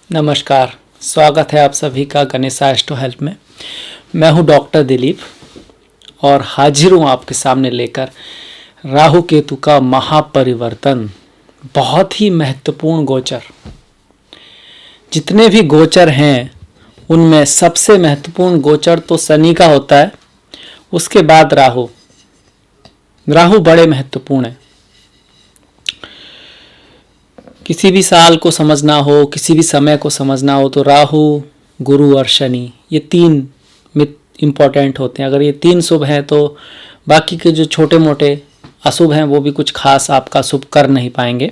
नमस्कार। स्वागत है आप सभी का गणेशा एस्ट्रो हेल्प में। मैं हूं डॉक्टर दिलीप और हाजिर हूं आपके सामने लेकर राहु केतु का महापरिवर्तन। बहुत ही महत्वपूर्ण गोचर। जितने भी गोचर हैं उनमें सबसे महत्वपूर्ण गोचर तो शनि का होता है, उसके बाद राहु बड़े महत्वपूर्ण है। किसी भी साल को समझना हो, किसी भी समय को समझना हो तो राहु, गुरु और शनि ये तीन इम्पोर्टेंट होते हैं। अगर ये तीन शुभ हैं तो बाकी के जो छोटे मोटे अशुभ हैं वो भी कुछ खास आपका शुभ कर नहीं पाएंगे।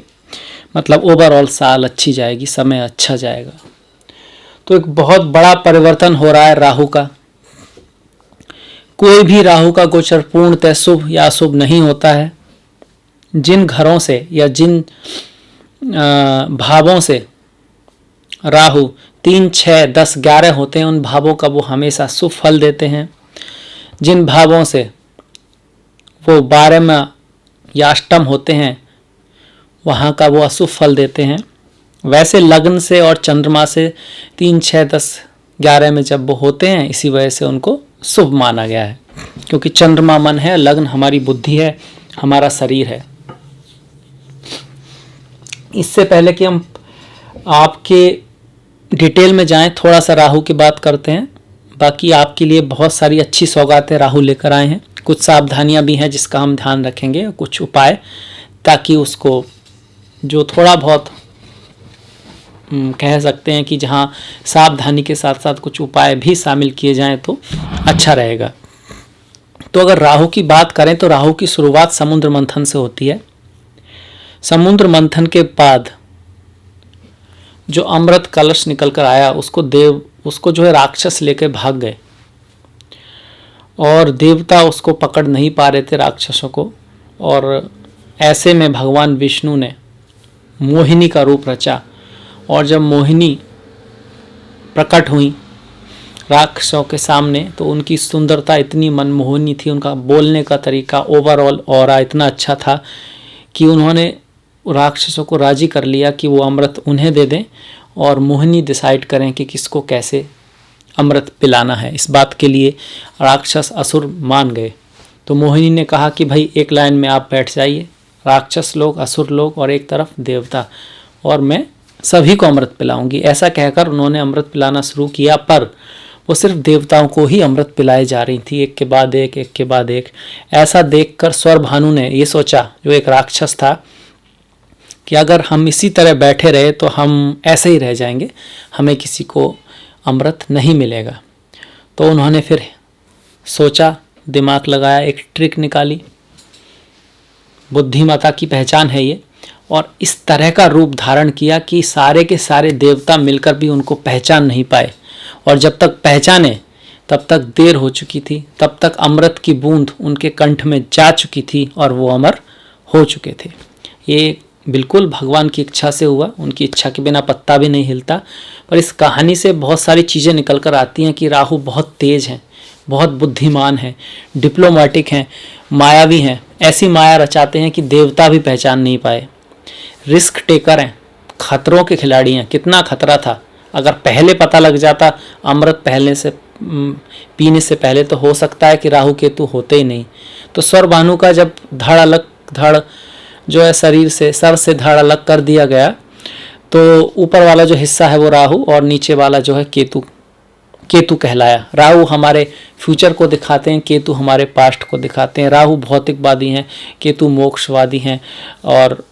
मतलब ओवरऑल साल अच्छी जाएगी, समय अच्छा जाएगा। तो एक बहुत बड़ा परिवर्तन हो रहा है राहु का। कोई भी राहु का गोचर पूर्णतः शुभ या अशुभ नहीं होता है। जिन घरों से या जिन भावों से राहु 3, 6, 10, 11 होते हैं उन भावों का वो हमेशा शुभ फल देते हैं। जिन भावों से वो 12 में या अष्टम होते हैं वहाँ का वो अशुभ फल देते हैं। वैसे लग्न से और चंद्रमा से 3, 6, 10, 11 में जब वो होते हैं इसी वजह से उनको शुभ माना गया है, क्योंकि चंद्रमा मन है, लग्न हमारी बुद्धि है, हमारा शरीर है। इससे पहले कि हम आपके डिटेल में जाएं, थोड़ा सा राहु की बात करते हैं। बाकी आपके लिए बहुत सारी अच्छी सौगातें राहु लेकर आए हैं। कुछ सावधानियां भी हैं जिसका हम ध्यान रखेंगे, कुछ उपाय, ताकि उसको जो थोड़ा बहुत कह सकते हैं कि जहां सावधानी के साथ साथ कुछ उपाय भी शामिल किए जाएं तो अच्छा रहेगा। तो अगर राहु की बात करें तो राहु की शुरुआत समुद्र मंथन से होती है। समुद्र मंथन के बाद जो अमृत कलश निकल कर आया उसको जो है राक्षस लेके भाग गए और देवता उसको पकड़ नहीं पा रहे थे राक्षसों को। और ऐसे में भगवान विष्णु ने मोहिनी का रूप रचा और जब मोहिनी प्रकट हुई राक्षसों के सामने तो उनकी सुंदरता इतनी मनमोहनी थी, उनका बोलने का तरीका, ओवरऑल ऑरा इतना अच्छा था कि उन्होंने राक्षसों को राजी कर लिया कि वो अमृत उन्हें दे दें और मोहिनी डिसाइड करें कि किसको कैसे अमृत पिलाना है। इस बात के लिए राक्षस असुर मान गए। तो मोहिनी ने कहा कि भाई एक लाइन में आप बैठ जाइए, राक्षस लोग, असुर लोग और एक तरफ देवता, और मैं सभी को अमृत पिलाऊंगी। ऐसा कहकर उन्होंने अमृत पिलाना शुरू किया, पर वो सिर्फ देवताओं को ही अमृत पिलाई जा रही थी, एक के बाद एक, एक के बाद एक। ऐसा देखकर स्वर भानु ने ये सोचा, जो एक राक्षस था, कि अगर हम इसी तरह बैठे रहे तो हम ऐसे ही रह जाएंगे, हमें किसी को अमृत नहीं मिलेगा। तो उन्होंने फिर सोचा, दिमाग लगाया, एक ट्रिक निकाली। बुद्धिमता की पहचान है ये। और इस तरह का रूप धारण किया कि सारे के सारे देवता मिलकर भी उनको पहचान नहीं पाए, और जब तक पहचाने तब तक देर हो चुकी थी, तब तक अमृत की बूंद उनके कंठ में जा चुकी थी और वो अमर हो चुके थे। ये बिल्कुल भगवान की इच्छा से हुआ, उनकी इच्छा के बिना पत्ता भी नहीं हिलता। पर इस कहानी से बहुत सारी चीज़ें निकल कर आती हैं कि राहु बहुत तेज हैं, बहुत बुद्धिमान हैं, डिप्लोमेटिक हैं, मायावी हैं। ऐसी माया रचाते हैं कि देवता भी पहचान नहीं पाए। रिस्क टेकर हैं, खतरों के खिलाड़ी हैं। कितना खतरा था, अगर पहले पता लग जाता अमृत पीने से पहले तो हो सकता है कि राहु केतु होते ही नहीं। तो स्वर भानु का जब धड़ जो है शरीर से, सर से धड़ अलग कर दिया गया, तो ऊपर वाला जो हिस्सा है वो राहु और नीचे वाला जो है केतु कहलाया। राहु हमारे फ्यूचर को दिखाते हैं, केतु हमारे पास्ट को दिखाते हैं। राहु भौतिकवादी हैं, केतु मोक्षवादी हैं और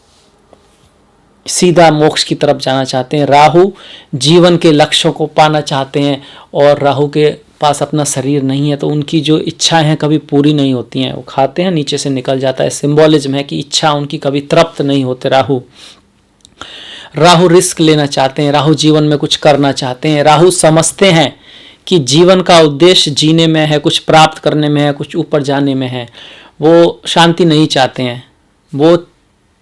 सीधा मोक्ष की तरफ जाना चाहते हैं। राहु जीवन के लक्ष्यों को पाना चाहते हैं और राहु के पास अपना शरीर नहीं है, तो उनकी जो इच्छाएं हैं कभी पूरी नहीं होती हैं। वो खाते हैं, नीचे से निकल जाता है। सिंबॉलिज्म है कि इच्छा उनकी कभी तृप्त नहीं होते। राहु रिस्क लेना चाहते हैं, राहु जीवन में कुछ करना चाहते हैं। राहु समझते हैं कि जीवन का उद्देश्य जीने में है, कुछ प्राप्त करने में है, कुछ ऊपर जाने में है। वो शांति नहीं चाहते हैं। वो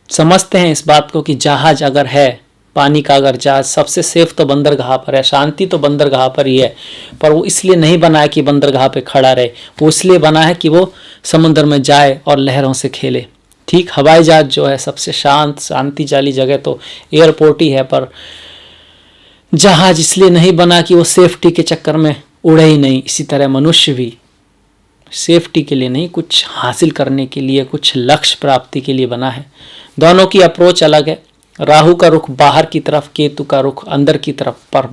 समझते हैं इस बात को कि जहाज अगर है, पानी का अगर जहाज, सबसे सेफ तो बंदरगाह पर है, शांति तो बंदरगाह पर ही है। पर वो इसलिए नहीं बना है कि बंदरगाह पे खड़ा रहे, वो इसलिए बना है कि वो समुद्र में जाए और लहरों से खेले। ठीक, हवाई जहाज जो है सबसे शांति वाली जगह तो एयरपोर्ट ही है, पर जहाज इसलिए नहीं बना कि वो सेफ्टी के चक्कर में उड़े ही नहीं, इसी तरह मनुष्य भी सेफ्टी के लिए नहीं, कुछ हासिल करने के लिए, कुछ लक्ष्य प्राप्ति के लिए बना है। दोनों की अप्रोच अलग है। राहु का रुख बाहर की तरफ, केतु का रुख अंदर की तरफ, पर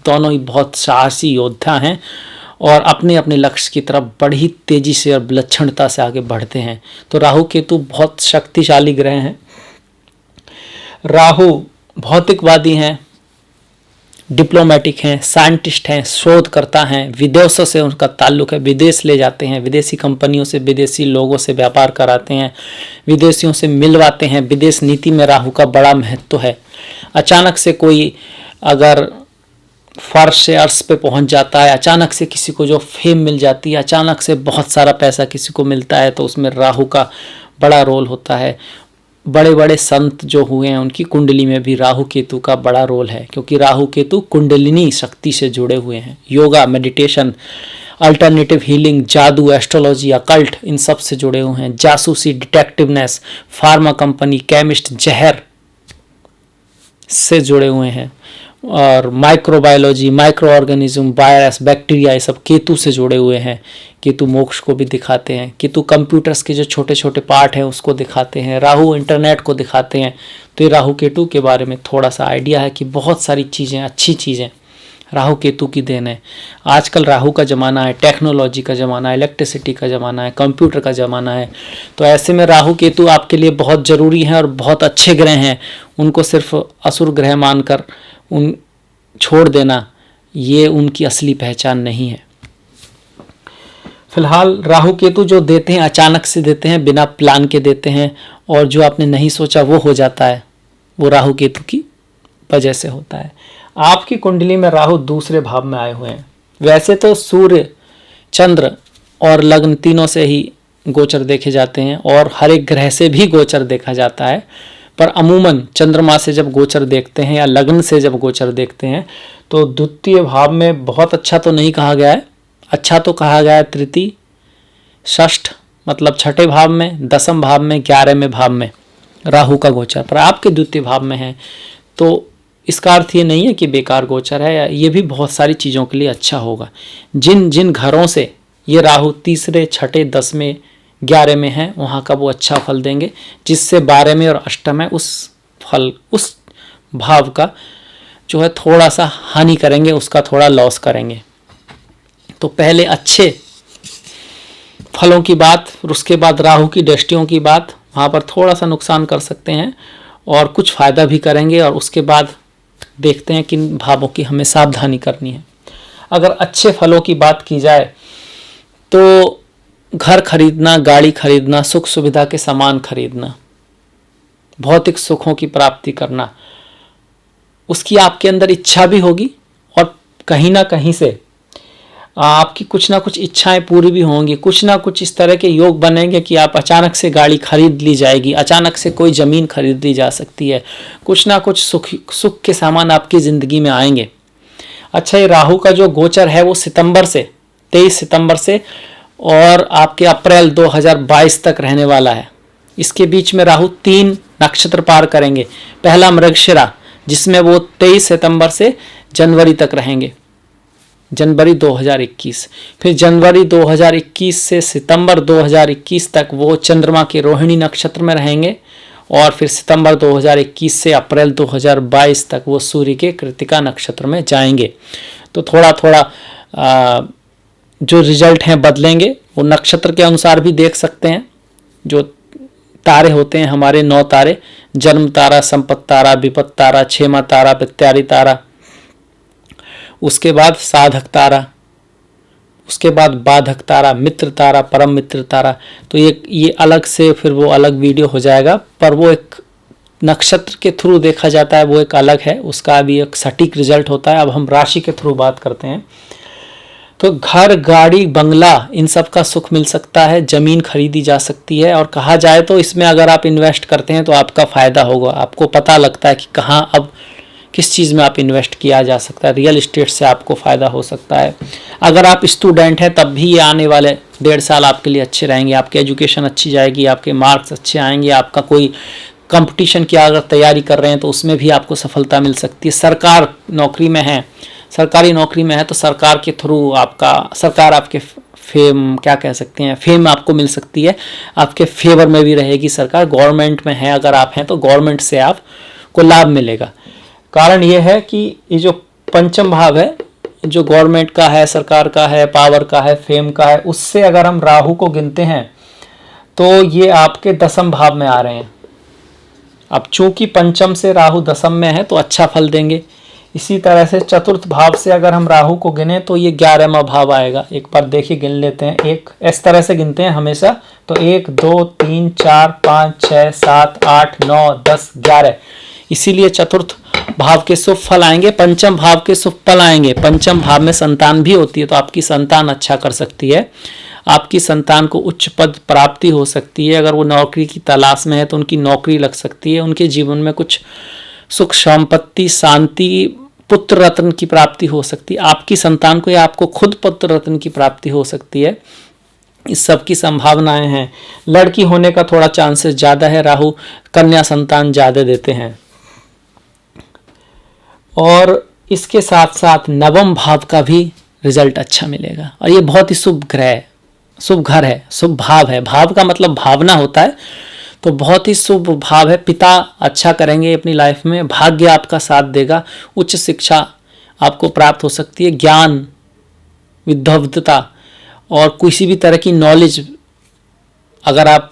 दोनों ही बहुत साहसी योद्धा हैं और अपने अपने लक्ष्य की तरफ बड़ी तेजी से और विलक्षणता से आगे बढ़ते हैं। तो राहु केतु बहुत शक्तिशाली ग्रह हैं। राहु भौतिकवादी हैं, डिप्लोमेटिक हैं, साइंटिस्ट हैं, शोधकर्ता हैं, विदेशों से उनका ताल्लुक है, विदेश ले जाते हैं, विदेशी कंपनियों से, विदेशी लोगों से व्यापार कराते हैं, विदेशियों से मिलवाते हैं। विदेश नीति में राहु का बड़ा महत्व है। अचानक से कोई अगर फर्श से अर्श पे पहुंच जाता है, अचानक से किसी को जो फेम मिल जाती है, अचानक से बहुत सारा पैसा किसी को मिलता है, तो उसमें राहु का बड़ा रोल होता है। बड़े बड़े संत जो हुए हैं उनकी कुंडली में भी राहु केतु का बड़ा रोल है, क्योंकि राहु केतु कुंडलिनी शक्ति से जुड़े हुए हैं। योगा, मेडिटेशन, अल्टरनेटिव हीलिंग, जादू, एस्ट्रोलॉजी, अकल्ट, इन सब से जुड़े हुए हैं। जासूसी, डिटेक्टिवनेस, फार्मा कंपनी, केमिस्ट, जहर से जुड़े हुए हैं। और microbiology, micro organism, virus, bacteria, ये सब केतु से जुड़े हुए हैं। केतु मोक्ष को भी दिखाते हैं। केतु कंप्यूटर्स के जो छोटे छोटे पार्ट हैं उसको दिखाते हैं। राहु इंटरनेट को दिखाते हैं। तो ये राहु केतु के बारे में थोड़ा सा आइडिया है कि बहुत सारी चीज़ें, अच्छी चीज़ें राहु केतु की देन है। आजकल राहु का ज़माना है, टेक्नोलॉजी का ज़माना है, इलेक्ट्रिसिटी का ज़माना है, कंप्यूटर का ज़माना है। तो ऐसे में राहु केतु आपके लिए बहुत ज़रूरी हैं और बहुत अच्छे ग्रह हैं। उनको सिर्फ असुर ग्रह मानकर उन छोड़ देना, ये उनकी असली पहचान नहीं है। फिलहाल राहु केतु जो देते हैं अचानक से देते हैं, बिना प्लान के देते हैं, और जो आपने नहीं सोचा वो हो जाता है, वो राहु केतु की वजह से होता है। आपकी कुंडली में राहु दूसरे भाव में आए हुए हैं। वैसे तो सूर्य, चंद्र और लग्न तीनों से ही गोचर देखे जाते हैं और हर एक ग्रह से भी गोचर देखा जाता है, पर अमूमन चंद्रमा से जब गोचर देखते हैं या लग्न से जब गोचर देखते हैं तो द्वितीय भाव में बहुत अच्छा तो नहीं कहा गया है। अच्छा तो कहा गया है तृतीय, षष्ठ मतलब छठे भाव में, दसम भाव में, 11वें भाव में राहु का गोचर, पर आपके द्वितीय भाव में है। तो इसका अर्थ ये नहीं है कि बेकार गोचर है, ये भी बहुत सारी चीज़ों के लिए अच्छा होगा। जिन जिन घरों से ये राहु तीसरे, छठे, 10वें, 11वें हैं, वहाँ का वो अच्छा फल देंगे। जिससे 12वें और अष्टम है, उस फल, उस भाव का जो है थोड़ा सा हानि करेंगे, उसका थोड़ा लॉस करेंगे। तो पहले अच्छे फलों की बात, फिर उसके बाद राहु की दृष्टियों की बात, वहाँ पर थोड़ा सा नुकसान कर सकते हैं और कुछ फ़ायदा भी करेंगे, और उसके बाद देखते हैं किन भावों की हमें सावधानी करनी है। अगर अच्छे फलों की बात की जाए तो घर खरीदना, गाड़ी खरीदना, सुख सुविधा के सामान खरीदना, भौतिक सुखों की प्राप्ति करना, उसकी आपके अंदर इच्छा भी होगी और कहीं ना कहीं से आपकी कुछ ना कुछ इच्छाएं पूरी भी होंगी। कुछ ना कुछ इस तरह के योग बनेंगे कि आप अचानक से गाड़ी खरीद ली जाएगी, अचानक से कोई ज़मीन खरीद ली जा सकती है, कुछ ना कुछ सुख के सामान आपकी ज़िंदगी में आएंगे। अच्छा, ये राहु का जो गोचर है वो सितंबर से, 23 सितंबर से और आपके अप्रैल 2022 तक रहने वाला है। इसके बीच में राहु 3 नक्षत्र पार करेंगे। पहला मृगशिरा, जिसमें वो 23 सितंबर से जनवरी तक रहेंगे, जनवरी 2021। फिर जनवरी 2021 से सितंबर 2021 तक वो चंद्रमा के रोहिणी नक्षत्र में रहेंगे, और फिर सितंबर 2021 से अप्रैल 2022 तक वो सूर्य के कृत्तिका नक्षत्र में जाएंगे। तो थोड़ा थोड़ा जो रिजल्ट हैं बदलेंगे। वो नक्षत्र के अनुसार भी देख सकते हैं। जो तारे होते हैं हमारे 9 तारे, जन्म तारा, संपत तारा, विपत तारा, क्षेमा तारा, प्रत्यारी तारा, उसके बाद साधक तारा, उसके बाद बाधक तारा, मित्र तारा, परम मित्र तारा। तो ये अलग से फिर वो अलग वीडियो हो जाएगा, पर वो एक नक्षत्र के थ्रू देखा जाता है, वो एक अलग है, उसका भी एक सटीक रिजल्ट होता है। अब हम राशि के थ्रू बात करते हैं। तो घर, गाड़ी, बंगला, इन सब का सुख मिल सकता है, ज़मीन खरीदी जा सकती है, और कहा जाए तो इसमें अगर आप इन्वेस्ट करते हैं तो आपका फ़ायदा होगा। आपको पता लगता है कि कहाँ अब किस चीज़ में आप इन्वेस्ट किया जा सकता है। रियल इस्टेट से आपको फ़ायदा हो सकता है। अगर आप स्टूडेंट हैं तब भी ये आने वाले 1.5 साल आपके लिए अच्छे रहेंगे। आपकी एजुकेशन अच्छी जाएगी, आपके मार्क्स अच्छे आएंगे, आपका कोई कंपटीशन की अगर तैयारी कर रहे हैं तो उसमें भी आपको सफलता मिल सकती है। सरकारी नौकरी में है तो सरकार के थ्रू सरकार आपके फेम क्या कह सकते हैं, फेम आपको मिल सकती है, आपके फेवर में भी रहेगी सरकार। गवर्नमेंट में है अगर आप हैं तो गवर्नमेंट से आपको लाभ मिलेगा। कारण ये है कि ये जो पंचम भाव है, जो गवर्नमेंट का है, सरकार का है, पावर का है, फेम का है, उससे अगर हम राहु को गिनते हैं तो ये आपके दसम भाव में आ रहे हैं। अब चूंकि पंचम से राहु दसम में है तो अच्छा फल देंगे। इसी तरह से चतुर्थ भाव से अगर हम राहु को गिने तो ये 11वां भाव आएगा। एक बार देखिए गिन लेते हैं, एक इस तरह से गिनते हैं हमेशा, तो 1 2 3 4 5 6 7 8 9 10 11। इसीलिए चतुर्थ भाव के शुभ फल आएंगे, पंचम भाव के शुभ फल आएंगे। पंचम भाव में संतान भी होती है तो आपकी संतान अच्छा कर सकती है, आपकी संतान को उच्च पद प्राप्ति हो सकती है। अगर वो नौकरी की तलाश में है तो उनकी नौकरी लग सकती है, उनके जीवन में कुछ सुख संपत्ति शांति पुत्र रत्न की प्राप्ति हो सकती है। आपकी संतान को या आपको खुद पुत्र रत्न की प्राप्ति हो सकती है। इस सब की संभावनाएं हैं। लड़की होने का थोड़ा चांसेस ज़्यादा है, राहु कन्या संतान ज़्यादा देते हैं। और इसके साथ साथ नवम भाव का भी रिजल्ट अच्छा मिलेगा। और ये बहुत ही शुभ ग्रह है, शुभ घर है, शुभ भाव है। भाव का मतलब भावना होता है, तो बहुत ही शुभ भाव है। पिता अच्छा करेंगे अपनी लाइफ में, भाग्य आपका साथ देगा, उच्च शिक्षा आपको प्राप्त हो सकती है, ज्ञान विद्वत्ता और किसी भी तरह की नॉलेज अगर आप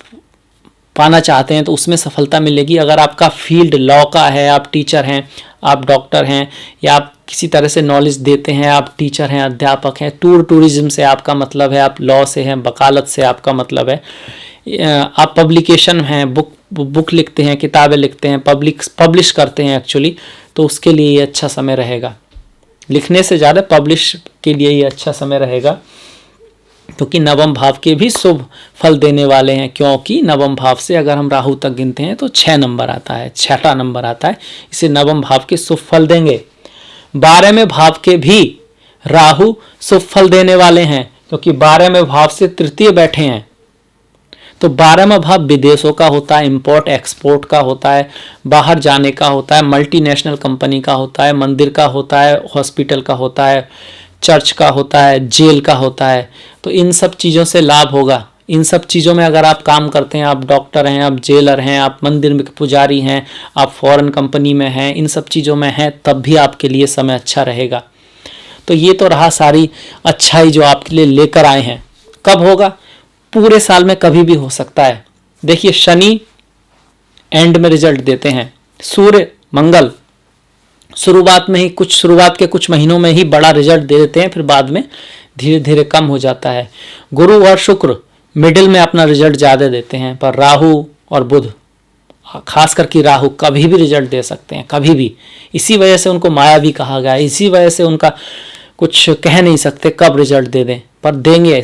पाना चाहते हैं तो उसमें सफलता मिलेगी। अगर आपका फील्ड लॉ का है, आप टीचर हैं, आप डॉक्टर हैं, या आप किसी तरह से नॉलेज देते हैं, आप टीचर हैं, अध्यापक हैं, टूरिज्म से आपका मतलब है, आप लॉ से हैं, वकालत से आपका मतलब है, आप पब्लिकेशन हैं, बुक लिखते हैं, किताबें लिखते हैं, पब्लिश करते हैं एक्चुअली, तो उसके लिए ये अच्छा समय रहेगा। लिखने से ज़्यादा पब्लिश के लिए ये अच्छा समय रहेगा, क्योंकि नवम भाव के भी शुभ फल देने वाले हैं। क्योंकि नवम भाव से अगर हम राहु तक गिनते हैं तो 6 नंबर आता है, 6ठा नंबर आता है, इसे नवम भाव के शुभ फल देंगे। 12वें भाव के भी राहु शुभ फल देने वाले हैं, क्योंकि 12वें भाव से तृतीय बैठे हैं। तो 12वां भाव विदेशों का होता है, इंपोर्ट एक्सपोर्ट का होता है, बाहर जाने का होता है, मल्टीनेशनल कंपनी का होता है, मंदिर का होता है, हॉस्पिटल का होता है, चर्च का होता है, जेल का होता है। तो इन सब चीज़ों से लाभ होगा। इन सब चीज़ों में अगर आप काम करते हैं, आप डॉक्टर हैं, आप जेलर हैं, आप मंदिर में पुजारी हैं, आप फॉरेन कंपनी में हैं, इन सब चीज़ों में हैं, तब भी आपके लिए समय अच्छा रहेगा। तो ये तो रहा सारी अच्छाई जो आपके लिए लेकर आए हैं। कब होगा? पूरे साल में कभी भी हो सकता है। देखिए, शनि एंड में रिजल्ट देते हैं, सूर्य मंगल शुरुआत के कुछ महीनों में ही बड़ा रिजल्ट दे देते हैं, फिर बाद में धीरे धीरे कम हो जाता है। गुरु और शुक्र मिडिल में अपना रिजल्ट ज़्यादा देते हैं, पर राहु और बुध, खास करके राहु, कभी भी रिजल्ट दे सकते हैं, कभी भी। इसी वजह से उनको माया भी कहा गया है, इसी वजह से उनका कुछ कह नहीं सकते कब रिजल्ट दे दें, पर देंगे।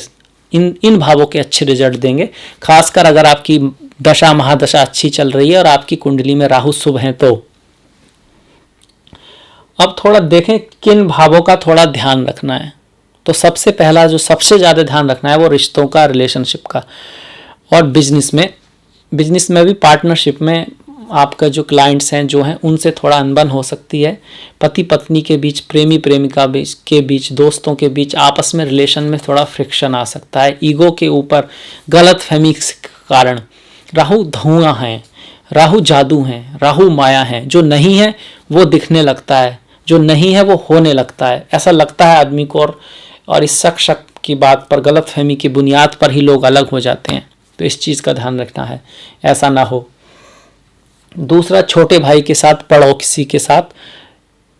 इन भावों के अच्छे रिजल्ट देंगे, खासकर अगर आपकी दशा महादशा अच्छी चल रही है और आपकी कुंडली में राहु शुभ हैं तो। अब थोड़ा देखें किन भावों का थोड़ा ध्यान रखना है। तो सबसे पहला जो सबसे ज़्यादा ध्यान रखना है वो रिश्तों का, रिलेशनशिप का, और बिजनेस में भी पार्टनरशिप में आपका जो क्लाइंट्स हैं जो हैं उनसे थोड़ा अनबन हो सकती है। पति पत्नी के बीच, प्रेमी प्रेमिका के बीच, दोस्तों के बीच आपस में रिलेशन में थोड़ा फ्रिक्शन आ सकता है। ईगो के ऊपर गलत फहमी के कारण। राहु धुआं है, राहु जादू हैं, राहु माया हैं। जो नहीं है वो दिखने लगता है, जो नहीं है वो होने लगता है, ऐसा लगता है आदमी को। और इस शक की बात पर, गलत फहमी की बुनियाद पर ही लोग अलग हो जाते हैं। तो इस चीज़ का ध्यान रखना है, ऐसा ना हो। दूसरा, छोटे भाई के साथ, पड़ोसी के साथ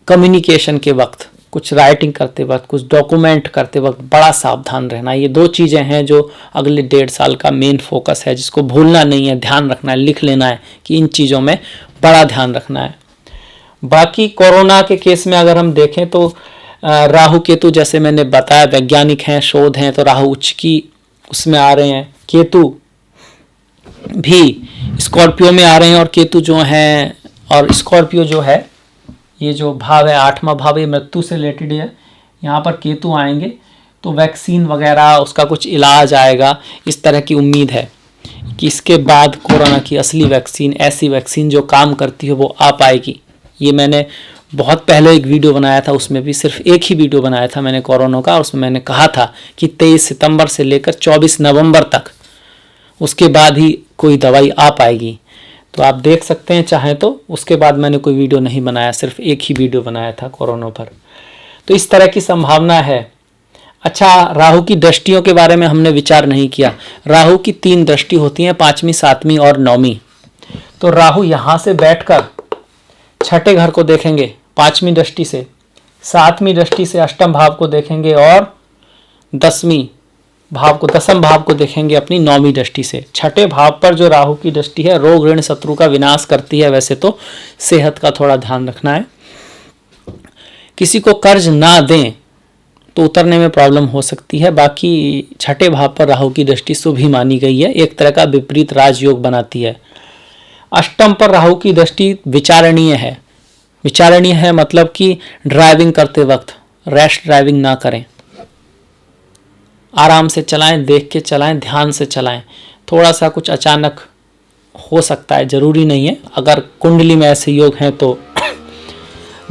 कम्युनिकेशन के वक्त, कुछ राइटिंग करते वक्त, कुछ डॉक्यूमेंट करते वक्त बड़ा सावधान रहना। ये 2 चीज़ें हैं जो अगले 1.5 साल का मेन फोकस है, जिसको भूलना नहीं है, ध्यान रखना है, लिख लेना है कि इन चीज़ों में बड़ा ध्यान रखना है। बाकी कोरोना के केस में अगर हम देखें तो राहु केतु, जैसे मैंने बताया, वैज्ञानिक हैं, शोध हैं, तो राहु उच्च की उसमें आ रहे हैं, केतु भी स्कॉर्पियो में आ रहे हैं। और केतु जो हैं, और स्कॉर्पियो जो है, ये जो भाव है 8वां भाव, ये मृत्यु से रिलेटेड है। यहाँ पर केतु आएंगे तो वैक्सीन वगैरह, उसका कुछ इलाज आएगा, इस तरह की उम्मीद है। कि इसके बाद कोरोना की असली वैक्सीन, ऐसी वैक्सीन जो काम करती है, वो आ पाएगी। ये मैंने बहुत पहले एक वीडियो बनाया था, उसमें भी सिर्फ एक ही वीडियो बनाया था मैंने कोरोना का, उसमें मैंने कहा था कि 23 सितंबर से लेकर 24 नवंबर तक, उसके बाद ही कोई दवाई आ पाएगी। तो आप देख सकते हैं चाहें तो, उसके बाद मैंने कोई वीडियो नहीं बनाया, सिर्फ एक ही वीडियो बनाया था कोरोना पर। तो इस तरह की संभावना है। अच्छा, राहु की दृष्टियों के बारे में हमने विचार नहीं किया। राहु की 3 दृष्टि होती हैं, 5वीं, 7वीं और 9वीं। तो राहु यहाँ से बैठकर छठे घर को देखेंगे 5वीं दृष्टि से, 7वीं दृष्टि से अष्टम भाव को देखेंगे और 10वीं भाव को, 10म भाव को देखेंगे अपनी 9वीं दृष्टि से। छठे भाव पर जो राहु की दृष्टि है, रोग ऋण शत्रु का विनाश करती है। वैसे तो सेहत का थोड़ा ध्यान रखना है। किसी को कर्ज ना दें तो उतरने में प्रॉब्लम हो सकती है। बाकी छठे भाव पर राहु की दृष्टि शुभ ही मानी गई है, एक तरह का विपरीत राजयोग बनाती है। अष्टम पर राहु की दृष्टि विचारणीय है। विचारणीय है मतलब कि ड्राइविंग करते वक्त रैश ड्राइविंग ना करें, आराम से चलाएं, देख के चलाएं, ध्यान से चलाएं। थोड़ा सा कुछ अचानक हो सकता है, जरूरी नहीं है, अगर कुंडली में ऐसे योग हैं तो।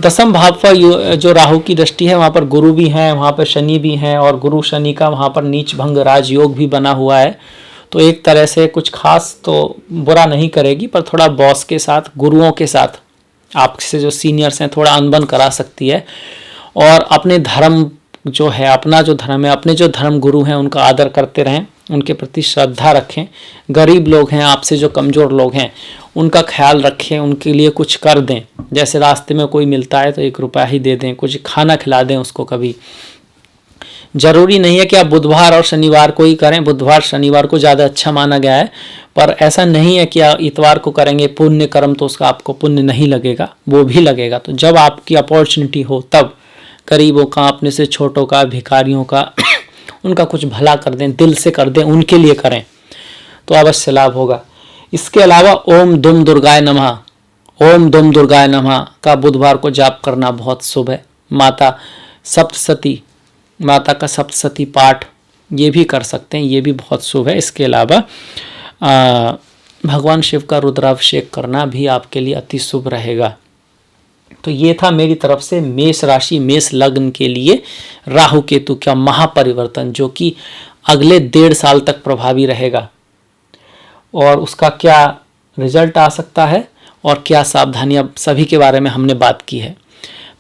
10म भाव पर जो राहु की दृष्टि है, वहाँ पर गुरु भी हैं, वहाँ पर शनि भी हैं, और गुरु शनि का वहाँ पर नीच भंग राजयोग भी बना हुआ है। तो एक तरह से कुछ खास तो बुरा नहीं करेगी, पर थोड़ा बॉस के साथ, गुरुओं के साथ, आपसे जो सीनियर्स हैं, थोड़ा अनबन करा सकती है। और अपने धर्म जो है, अपना जो धर्म है, अपने जो धर्म गुरु हैं, उनका आदर करते रहें, उनके प्रति श्रद्धा रखें। गरीब लोग हैं, आपसे जो कमज़ोर लोग हैं, उनका ख्याल रखें, उनके लिए कुछ कर दें। जैसे रास्ते में कोई मिलता है तो 1 रुपया ही दे दें, कुछ खाना खिला दें उसको। कभी जरूरी नहीं है कि आप बुधवार और शनिवार को ही करें, बुधवार शनिवार को ज़्यादा अच्छा माना गया है, पर ऐसा नहीं है कि आप इतवार को करेंगे पुण्य कर्म तो उसका आपको पुण्य नहीं लगेगा, वो भी लगेगा। तो जब आपकी अपॉर्चुनिटी हो तब गरीबों का, अपने से छोटों का, भिखारियों का उनका कुछ भला कर दें, दिल से कर दें, उनके लिए करें तो अवश्य लाभ होगा। इसके अलावा ओम दुम दुर्गाय नमः, ओम दुम दुर्गाय नमः का बुधवार को जाप करना बहुत शुभ है। माता सप्तशती, माता का सप्तशती पाठ ये भी कर सकते हैं, ये भी बहुत शुभ है। इसके अलावा भगवान शिव का रुद्राभिषेक करना भी आपके लिए अति शुभ रहेगा। तो ये था मेरी तरफ से मेष राशि, मेष लग्न के लिए राहु केतु का महापरिवर्तन, जो कि अगले 1.5 साल तक प्रभावी रहेगा, और उसका क्या रिजल्ट आ सकता है और क्या सावधानियां, सभी के बारे में हमने बात की है।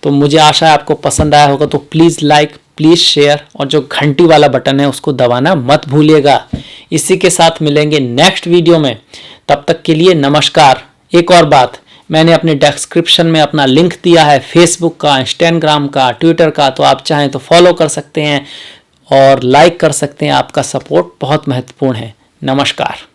तो मुझे आशा है आपको पसंद आया होगा। तो प्लीज़ लाइक, प्लीज़ शेयर, और जो घंटी वाला बटन है उसको दबाना मत भूलिएगा। इसी के साथ मिलेंगे नेक्स्ट वीडियो में, तब तक के लिए नमस्कार। एक और बात, मैंने अपने डिस्क्रिप्शन में अपना लिंक दिया है फेसबुक का, इंस्टाग्राम का, ट्विटर का, तो आप चाहें तो फॉलो कर सकते हैं और लाइक कर सकते हैं। आपका सपोर्ट बहुत महत्वपूर्ण है। नमस्कार।